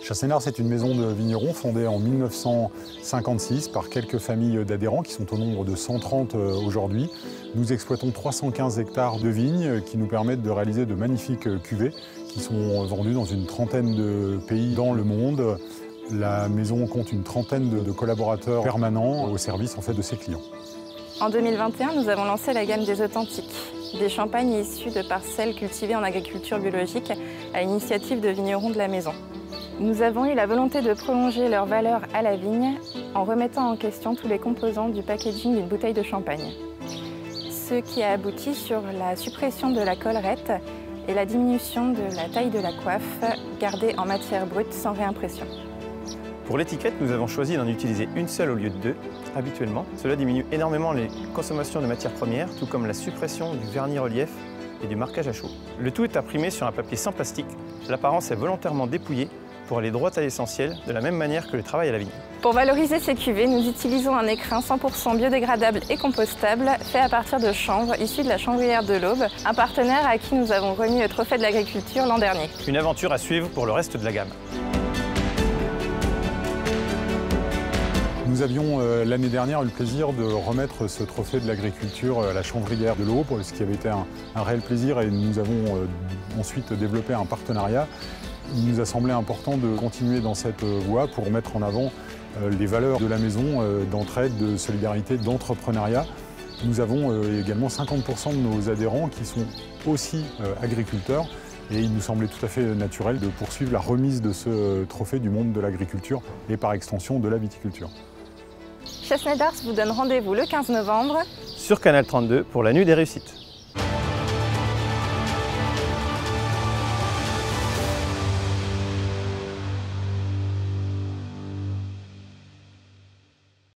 Chassénard, c'est une maison de vignerons fondée en 1956 par quelques familles d'adhérents qui sont au nombre de 130 aujourd'hui. Nous exploitons 315 hectares de vignes qui nous permettent de réaliser de magnifiques cuvées qui sont vendues dans une trentaine de pays dans le monde. La maison compte une trentaine de collaborateurs permanents au service de ses clients. En 2021, nous avons lancé la gamme des authentiques, des champagnes issus de parcelles cultivées en agriculture biologique à l'initiative de vignerons de la maison. Nous avons eu la volonté de prolonger leur valeur à la vigne en remettant en question tous les composants du packaging d'une bouteille de champagne. Ce qui a abouti sur la suppression de la collerette et la diminution de la taille de la coiffe, gardée en matière brute sans réimpression. Pour l'étiquette, nous avons choisi d'en utiliser une seule au lieu de deux, habituellement. Cela diminue énormément les consommations de matières premières, tout comme la suppression du vernis relief et du marquage à chaud. Le tout est imprimé sur un papier sans plastique. L'apparence est volontairement dépouillée pour aller droit à l'essentiel, de la même manière que le travail à la vigne. Pour valoriser ces cuvées, nous utilisons un écrin 100% biodégradable et compostable, fait à partir de chanvre, issu de la chanvrière de l'Aube, un partenaire à qui nous avons remis le trophée de l'agriculture l'an dernier. Une aventure à suivre pour le reste de la gamme. Nous avions l'année dernière eu le plaisir de remettre ce trophée de l'agriculture à la chanvrière de l'Aube, ce qui avait été un réel plaisir, et nous avons ensuite développé un partenariat. Il nous a semblé important de continuer dans cette voie pour mettre en avant les valeurs de la maison, d'entraide, de solidarité, d'entrepreneuriat. Nous avons également 50% de nos adhérents qui sont aussi agriculteurs, et il nous semblait tout à fait naturel de poursuivre la remise de ce trophée du monde de l'agriculture et par extension de la viticulture. Chassenet d'Ars vous donne rendez-vous le 15 novembre sur Canal 32 pour la Nuit des Réussites.